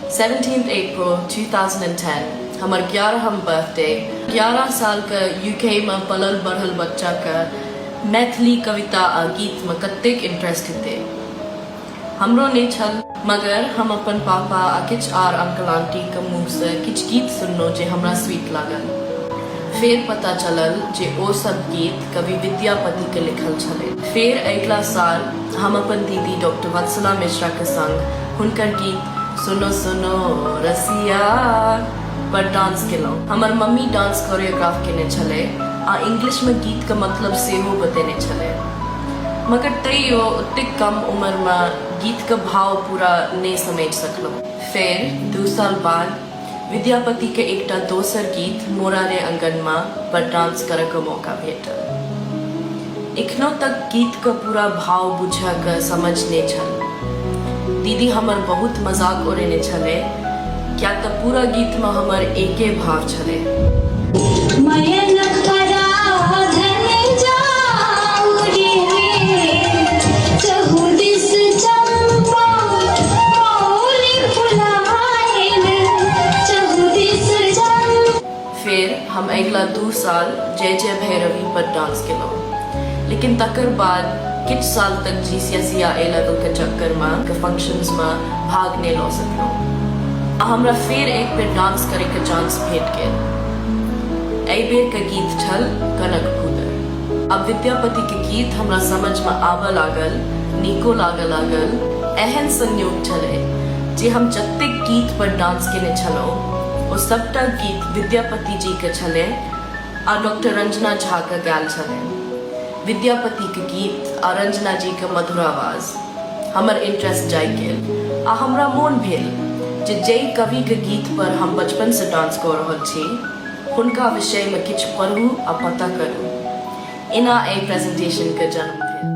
17th April 2010 हमर 11th birthday. 11 साल का यूके में पलल बढ़ल बच्चा का मैथिली कविता आ गीत में कतेक इंटरेस्ट हेते हमरो नहीं छल, मगर हम अपन पापा आ किछ आर अंकल आंटी के मुँह से किछ गीत सुनलो जे हमरा स्वीट लागल। फिर पता चलल जे ओ सब गीत कवि विद्यापति के लिखल छले। फिर अगला साल हम अपन दीदी डॉक्टर वत्सला मिश्रा के संग हुनकर गीत सुनो सुनो रसिया पर डांस केलौं। हमर मम्मी डांस कोरियोग्राफ केने छले आ इंग्लिश में गीत का मतलब सेहो बतेने छले, मगर तैयो ओतेक कम उम्र में गीत का भाव पूरा नहीं समझ सकलो। फिर 2 साल बाद विद्यापति के एकटा दोसर गीत मोरा रे अंगन में पर डांस करे के मौका भेटल। एखनो तक गीत का पूरा भाव बुझा के समझ नहीं छल। दीदी हमर बहुत मजाक उड़ेने छले, क्या तो पूरा गीत में हमर एके भाव छले। फिर हम अगला 2 साल जय जय भैरवी पर डांस केलौं, लेकिन तकर बाद किछ साल तक GCSE या A लेवल के चक्कर में के फंक्शंस में भाग नहीं लो सकलो। हमरा फिर एक बेर डांस करे के चांस भेट गेल। एहि बेर के गीत छल कनक भूदर। अब विद्यापति के गीत हमरा समझ में आबे लागल, नीको लागल। एहन संयोग छले जे हम जतेक गीत पर डांस केने छलो ओ सबटा गीत विद्यापति जी के छले आ डॉक्टर रंजना झा के गायल छले। विद्यापति के गीत आ रंजना जी के मधुर आवाज हमर इंटरेस्ट जाग गेल आ हमरा मोन भेल जे जई कवि के गीत पर हम बचपन से डांस कर रहल छी हुनका विषय में किछ पढ़ू आ पता करू। एना ए प्रेजेंटेशन के जन्म भेल।